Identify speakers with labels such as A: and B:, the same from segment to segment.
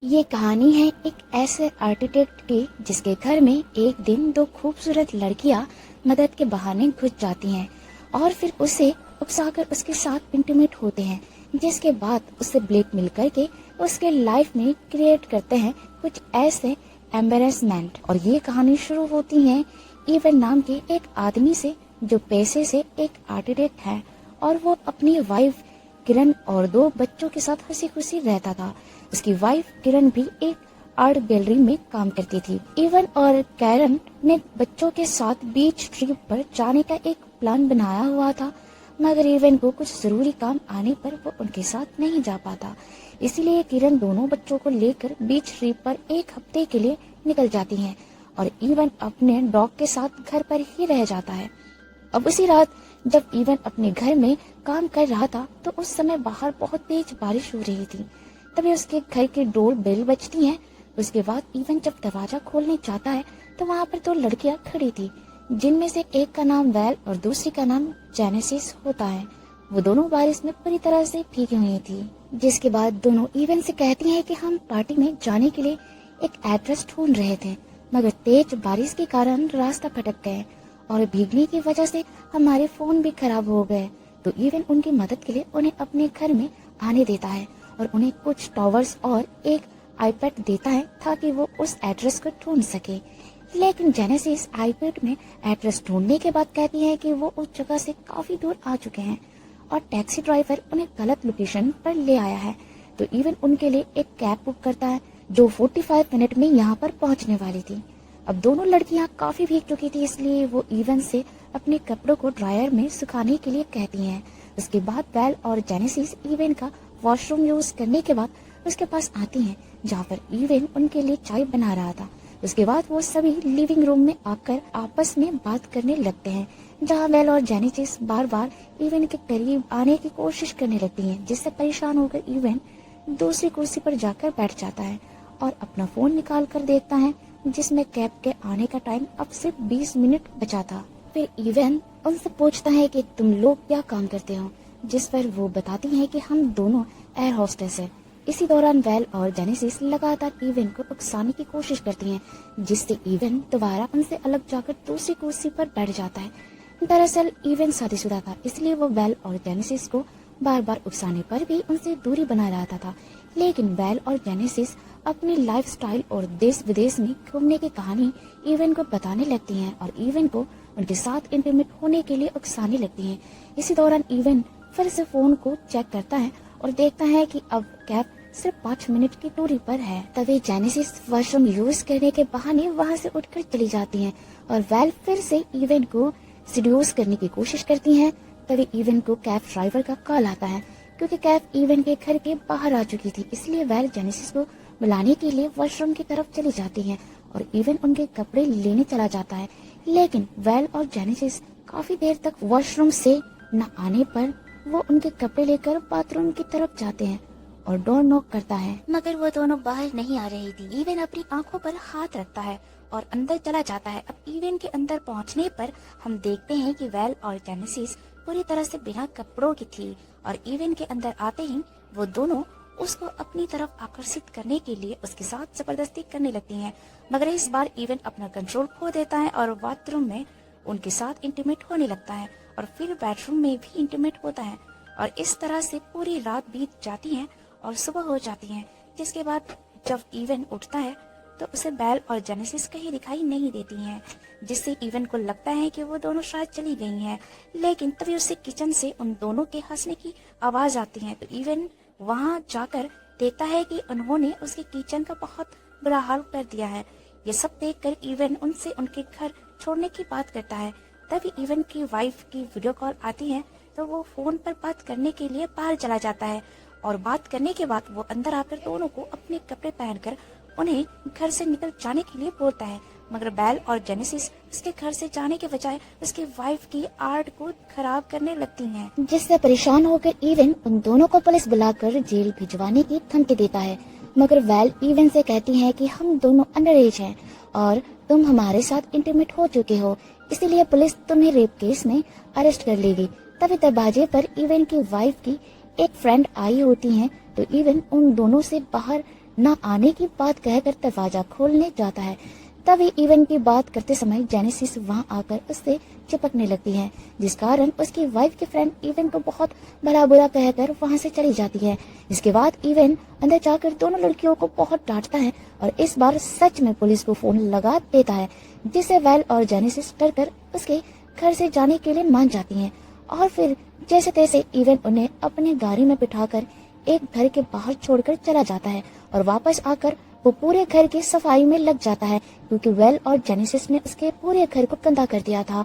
A: ये कहानी है एक ऐसे आर्किटेक्ट की जिसके घर में एक दिन दो खूबसूरत लड़कियां मदद के बहाने घुस जाती हैं और फिर उसे उकसाकर उसके साथ इंटीमेट होते हैं, जिसके बाद उससे ब्लैकमेल करके उसके लाइफ में क्रिएट करते हैं कुछ ऐसे एम्बेरसमेंट। और ये कहानी शुरू होती है इवन नाम के एक आदमी से जो पैसे से एक आर्किटेक्ट है और वो अपनी वाइफ किरण और दो बच्चों के साथ हंसी खुशी रहता था। उसकी वाइफ किरण भी एक आर्ट गैलरी में काम करती थी। इवन और कैरन ने बच्चों के साथ बीच ट्रिप पर जाने का एक प्लान बनाया हुआ था, मगर इवन को कुछ जरूरी काम आने पर वो उनके साथ नहीं जा पाता। इसीलिए किरण दोनों बच्चों को लेकर बीच ट्रिप पर एक हफ्ते के लिए निकल जाती है और इवन अपने डॉग के साथ घर पर ही रह जाता है। अब उसी रात जब इवन अपने घर में काम कर रहा था तो उस समय बाहर बहुत तेज बारिश हो रही थी। तभी उसके घर की डोर बेल बजती है। उसके बाद इवन जब दरवाजा खोलने जाता है तो वहाँ पर दो लड़कियां खड़ी थी, जिनमें से एक का नाम वेल और दूसरी का नाम जेनेसिस होता है। वो दोनों बारिश में पूरी तरह से भीगी हुई थी, जिसके बाद दोनों इवन से कहती हैं कि हम पार्टी में जाने के लिए एक एड्रेस ढूंढ रहे थे, मगर तेज बारिश के कारण रास्ता भटक गए और भीगने की वजह से हमारे फोन भी खराब हो गए। तो इवन उनकी मदद के लिए उन्हें अपने घर में आने देता है और उन्हें कुछ टॉवर्स और एक आईपैड देता है ताकि वो उस एड्रेस को ढूंढ सके। लेकिन जेनेसिस आईपैड में एड्रेस ढूंढने के बाद कहती है कि वो उस जगह से काफी दूर आ चुके हैं और टैक्सी ड्राइवर उन्हें गलत लोकेशन पर ले आया है। तो इवन उनके लिए एक कैब बुक करता है जो 45 मिनट में यहाँ पर पहुँचने वाली थी। अब दोनों लड़कियां काफी भीग चुकी थी, इसलिए वो इवन से अपने कपड़ों को ड्रायर में सुखाने के लिए कहती हैं। उसके बाद वेल और जेनेसिस इवन का वॉशरूम यूज करने के बाद उसके पास आती हैं, जहाँ पर इवन उनके लिए चाय बना रहा था। उसके बाद वो सभी लिविंग रूम में आकर आपस में बात करने लगते हैं, जहाँ वेल और जेनेसिस बार बार इवन के करीब आने की कोशिश करने लगती हैं, जिससे परेशान होकर इवन दूसरी कुर्सी पर जाकर बैठ जाता है और अपना फोन निकाल कर देखता है, जिसमें कैब के आने का टाइम अब सिर्फ 20 मिनट बचा था। फिर इवन उनसे पूछता है कि तुम लोग क्या काम करते हो, जिस पर वो बताती हैं कि हम दोनों एयर होस्टेस हैं। इसी दौरान वेल और जेनेसिस लगातार इवन को उकसाने की कोशिश करती हैं, जिससे इवन दोबारा उनसे अलग जाकर दूसरी कुर्सी पर बैठ जाता है। दरअसल इवन शादीशुदा था, इसलिए वो वेल और जेनेसिस को बार बार उकसाने पर भी उनसे दूरी बना रहता था। लेकिन वेल और जेनेसिस अपनी लाइफस्टाइल और देश विदेश में घूमने की कहानी इवन को बताने लगती हैं और इवन को उनके साथ इंटीमेट होने के लिए उकसाने लगती हैं। इसी दौरान इवन फिर से फोन को चेक करता है और देखता है कि अब कैब सिर्फ 5 मिनट की दूरी पर है। तभी जेनेसिस वॉशरूम यूज करने के बहाने वहाँ से उठकर चली जाती हैं और वेल फिर से इवन को सीड्यूस करने की कोशिश करती हैं। तभी इवन को कैब ड्राइवर का कॉल आता है, क्योंकि कैब इवन के घर के बाहर आ चुकी थी। इसलिए वेल जेनेसिस को बुलाने के लिए वॉशरूम की तरफ चली जाती हैं और इवन उनके कपड़े लेने चला जाता है। लेकिन वेल और जेनेसिस काफी देर तक वॉशरूम से न आने पर वो उनके कपड़े लेकर बाथरूम की तरफ जाते हैं और डोर नॉक करता है, मगर वो दोनों बाहर नहीं आ रही थी। इवन अपनी आंखों पर हाथ रखता है और अंदर चला जाता है। अब इवन के अंदर पहुंचने पर हम देखते हैं कि वेल और जेनेसिस पूरी तरह से बिना कपड़ों की थी और इवन के अंदर आते ही वो दोनों उसको अपनी तरफ आकर्षित करने के लिए उसके साथ जबरदस्ती करने लगती हैं। मगर इस बार इवन अपना कंट्रोल खो देता है और बाथरूम में उनके साथ इंटीमेट होने लगता है और फिर बेडरूम में भी इंटीमेट होता है और इस तरह से पूरी रात बीत जाती है और सुबह हो जाती है। जिसके बाद जब इवन उठता है तो उसे बेल और जेनेसिस कहीं दिखाई नहीं देती हैं, जिससे इवन को लगता है कि वो दोनों शायद चली गई हैं। लेकिन तभी उसे किचन से उन दोनों के हंसने की आवाज आती है। तो इवन वहां जाकर देखता है कि उन्होंने उसके किचन का बहुत बुरा हाल कर दिया है। ये सब देखकर इवन उनसे उनके घर छोड़ने की बात करता है। तभी इवन की वाइफ की वीडियो कॉल आती है, तो वो फोन पर बात करने के लिए बाहर चला जाता है और बात करने के बाद वो अंदर आकर दोनों को अपने कपड़े पहनकर उन्हें घर से निकल जाने के लिए बोलता है। मगर बेल और जेनेसिस उसके घर से जाने के बजाय उसकी वाइफ की आर्ट को खराब करने लगती हैं, जिससे परेशान होकर इवन उन दोनों को पुलिस बुलाकर जेल भिजवाने की धमकी देता है। मगर वेल इवन से कहती है कि हम दोनों अंडर एज हैं और तुम हमारे साथ इंटीमेट हो चुके हो, इसीलिए पुलिस तुम्हें रेप केस में अरेस्ट कर लेगी। तभी दरवाजे पर इवन की वाइफ की एक फ्रेंड आई होती है, तो इवन उन दोनों से बाहर ना आने की बात कहकर दरवाजा खोलने जाता है। तभी इवन की बात करते समय जेनेसिस वहां आकर उससे चिपकने लगती है, जिस कारण उसकी वाइफ की फ्रेंड इवन को बहुत भला बुरा कहकर वहां से चली जाती है। इसके बाद इवन अंदर जाकर दोनों लड़कियों को बहुत डांटता है और इस बार सच में पुलिस को फोन लगा देता है, जिससे वेल और जेनेसिस डरकर उसके घर से जाने के लिए मान जाती हैं। और फिर जैसे तैसे इवन उन्हें अपने गाड़ी में बिठाकर एक घर के बाहर छोड़कर चला जाता है और वापस आकर वो पूरे घर की सफाई में लग जाता है, क्योंकि वेल और जेनेसिस ने उसके पूरे घर को गंदा कर दिया था।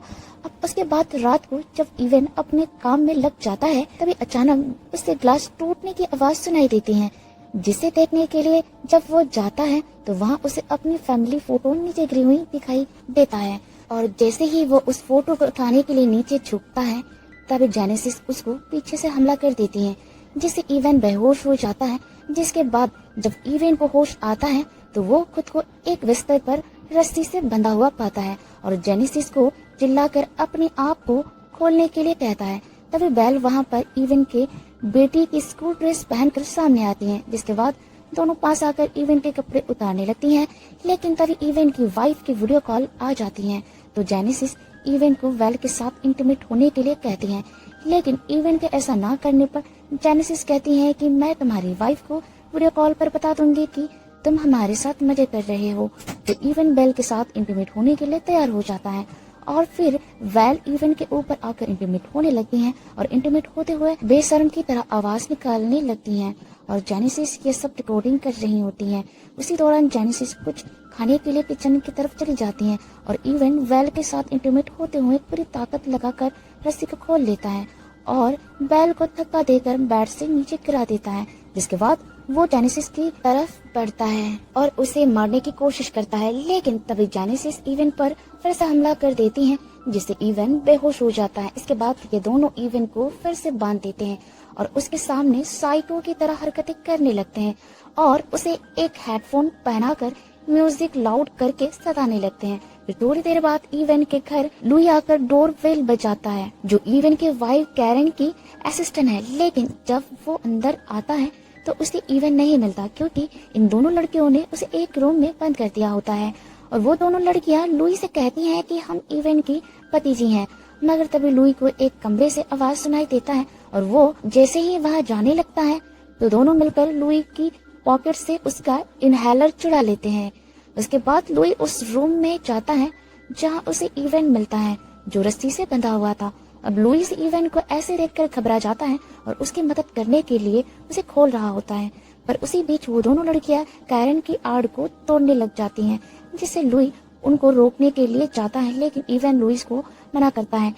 A: अब उसके बाद रात को जब इवन अपने काम में लग जाता है, तभी अचानक उससे ग्लास टूटने की आवाज सुनाई देती है, जिसे देखने के लिए जब वो जाता है तो वहाँ उसे अपनी फैमिली फोटो नीचे गिरी हुई दिखाई देता है। और जैसे ही वो उस फोटो को उठाने के लिए नीचे झुकता है, तभी जेनेसिस उसको पीछे से हमला कर देती है, जिससे इवन बेहोश हो जाता है। जिसके बाद जब इवन को होश आता है तो वो खुद को एक बिस्तर पर रस्सी से बंधा हुआ पाता है और जेनेसिस को चिल्लाकर अपने आप को खोलने के लिए कहता है। तभी बेल वहाँ पर इवन के बेटी की स्कूल ड्रेस पहनकर सामने आती है, जिसके बाद दोनों पास आकर इवन के कपड़े उतारने लगती हैं। लेकिन तभी इवन की वाइफ की वीडियो कॉल आ जाती है, तो जेनेसिस इवन को वेल के साथ इंटीमेट होने के लिए कहती हैं। लेकिन इवन के ऐसा ना करने पर जेनेसिस कहती है कि मैं तुम्हारी वाइफ को वीडियो कॉल पर बता दूंगी कि तुम हमारे साथ मजे कर रहे हो। तो इवन बेल के साथ इंटीमेट होने के लिए तैयार हो जाता है और फिर वेल इवन के ऊपर आकर इंटीमेट होने लगती हैं और इंटीमेट होते हुए बेशर्म की तरह आवाज निकालने लगती हैं और जेनेसिस ये सब रिकॉर्डिंग कर रही होती हैं। उसी दौरान जेनेसिस कुछ खाने के लिए किचन की तरफ चली जाती हैं और इवन वेल के साथ इंटीमेट होते हुए पूरी ताकत लगाकर रस्सी को खोल लेता है और बेल को धक्का देकर बेड से नीचे गिरा देता है, जिसके बाद वो जेनेसिस की तरफ बढ़ता है और उसे मारने की कोशिश करता है। लेकिन तभी जेनेसिस इवन पर फिर से हमला कर देती है, जिससे इवन बेहोश हो जाता है। इसके बाद ये दोनों इवन को फिर से बांध देते हैं और उसके सामने साइको की तरह हरकतें करने लगते हैं और उसे एक हेडफोन पहनाकर म्यूजिक लाउड करके सताने लगते हैं। फिर थोड़ी देर बाद इवन के घर लुई आकर डोर बेल बजाता है, जो इवन के वाइफ कैरन की असिस्टेंट है। लेकिन जब वो अंदर आता है तो उसे इवन नहीं मिलता, क्योंकि इन दोनों लड़कियों ने उसे एक रूम में बंद कर दिया होता है और वो दोनों लड़कियां लुई से कहती हैं कि हम इवन की भतीजी हैं। मगर तभी लुई को एक कमरे से आवाज सुनाई देता है और वो जैसे ही वहां जाने लगता है तो दोनों मिलकर लुई की पॉकेट से उसका इनहेलर चुरा लेते हैं। उसके बाद लुई उस रूम में जाता है जहां उसे इवन मिलता है, जो रस्सी से बंधा हुआ था। अब लुई से इवन को ऐसे देखकर घबरा जाता है और उसकी मदद करने के लिए उसे खोल रहा होता है, पर उसी बीच वो दोनों लड़कियां कैरन की आड़ को तोड़ने लग जाती हैं, जिससे लुई उनको रोकने के लिए जाता है। लेकिन इवन लुइस को मना करता है,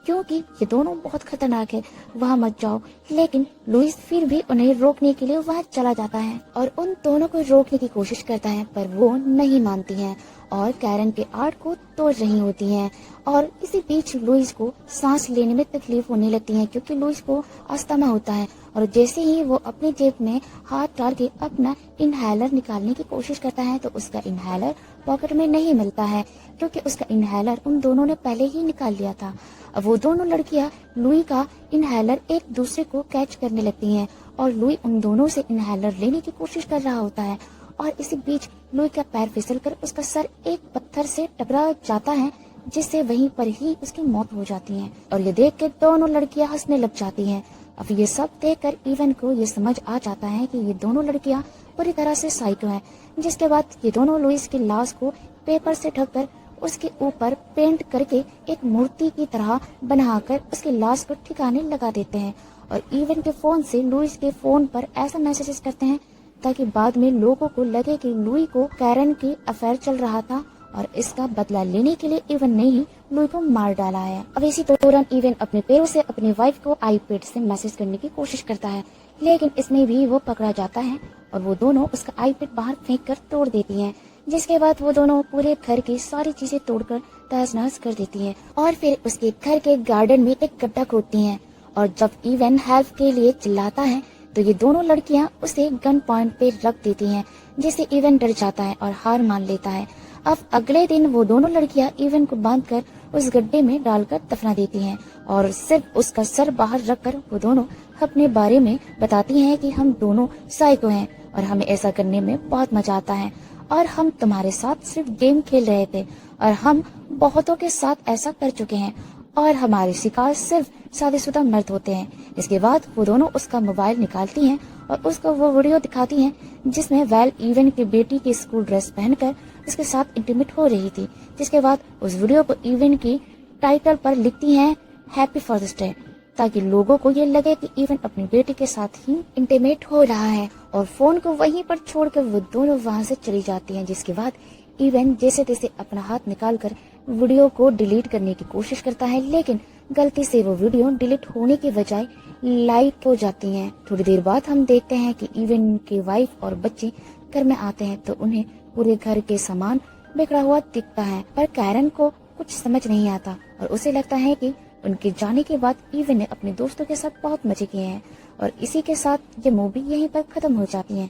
A: क्योंकि ये दोनों बहुत खतरनाक है, वहाँ मत जाओ। लेकिन लुइस फिर भी उन्हें रोकने के लिए वहाँ चला जाता है और उन दोनों को रोकने की कोशिश करता है, पर वो नहीं मानती हैं और कैरन के आर्ट को तोड़ रही होती हैं। और इसी बीच लुइस को सांस लेने में तकलीफ होने लगती है, क्योंकि लुइस को अस्थमा होता है और जैसे ही वो अपनी जेब में हाथ डाल के अपना इनहेलर निकालने की कोशिश करता है तो उसका इनहेलर पॉकेट में नहीं मिलता है, क्योंकि उसका इनहेलर उन दोनों ने पहले ही निकाल लिया था। अब वो दोनों लड़कियां लुई का इनहेलर एक दूसरे को कैच करने लगती हैं और लुई उन दोनों से इनहेलर लेने की कोशिश कर रहा होता है और इसी बीच लुई का पैर फिसलकर उसका सर एक पत्थर से टकरा जाता है, जिससे वहीं पर ही उसकी मौत हो जाती है। और ये देख के दोनों लड़कियां हंसने लग जाती हैं। अब ये सब देखकर इवन को ये समझ आ जाता है कि ये दोनों लड़कियां पूरी तरह से साइको हैं। जिसके बाद ये दोनों लुइस की लाश को पेपर से ढककर उसके ऊपर पेंट करके एक मूर्ति की तरह बनाकर उसकी लाश को ठिकाने लगा देते हैं और इवन के फोन से लुइस के फोन पर ऐसा मैसेजेस करते हैं ताकि बाद में लोगों को लगे कि लुई को कैरन की अफेयर चल रहा था और इसका बदला लेने के लिए इवन ने ही लुई को मार डाला है। अब इसी दौरान इवन अपने पैरों से अपनी वाइफ को आईपैड से मैसेज करने की कोशिश करता है, लेकिन इसमें भी वो पकड़ा जाता है और वो दोनों उसका आईपैड बाहर फेंक कर तोड़ देती हैं। जिसके बाद वो दोनों पूरे घर की सारी चीजें तोड़कर तहस-नहस कर देती हैं और फिर उसके घर के गार्डन में एक गड्ढा खोदती हैं। और जब इवन हेल्प के लिए चिल्लाता है तो ये दोनों लड़कियां उसे गन पॉइंट पे रख देती हैं, जिससे इवन डर जाता है और हार मान लेता है। अब अगले दिन वो दोनों लड़कियां इवन को बांधकर उस गड्ढे में डालकर दफना देती हैं और सिर्फ उसका सर बाहर रखकर वो दोनों अपने बारे में बताती हैं कि हम दोनों साइको हैं और हमें ऐसा करने में बहुत मजा आता है और हम तुम्हारे साथ सिर्फ गेम खेल रहे थे और हम बहुतों के साथ ऐसा कर चुके हैं और हमारे शिकार सिर्फ शादीशुदा मर्द होते हैं। इसके बाद वो दोनों उसका मोबाइल निकालती हैं और उसको वो वीडियो दिखाती हैं जिसमें वैल इवन की बेटी की स्कूल ड्रेस पहनकर उसके साथ इंटीमेट हो रही थी। जिसके बाद उस वीडियो को इवन की टाइटल पर लिखती हैं हैप्पी फादर्स डे, ताकि लोगों को ये लगे कि इवन अपनी बेटी के साथ ही इंटीमेट हो रहा है। और फोन को वहीं पर छोड़कर वो दोनों वहां से चली जाती हैं। जिसके बाद इवन जैसे तैसे अपना हाथ निकालकर वीडियो को डिलीट करने की कोशिश करता है, लेकिन गलती से वो वीडियो डिलीट होने के बजाय लाइट हो जाती हैं। थोड़ी देर बाद हम देखते हैं कि इवन की वाइफ और बच्चे घर में आते हैं तो उन्हें पूरे घर के सामान बिखरा हुआ दिखता है, पर कैरन को कुछ समझ नहीं आता और उसे लगता है कि उनके जाने के बाद इवन ने अपने दोस्तों के साथ बहुत मजे किए हैं। और इसी के साथ ये मूवी यहीं पर खत्म हो जाती है।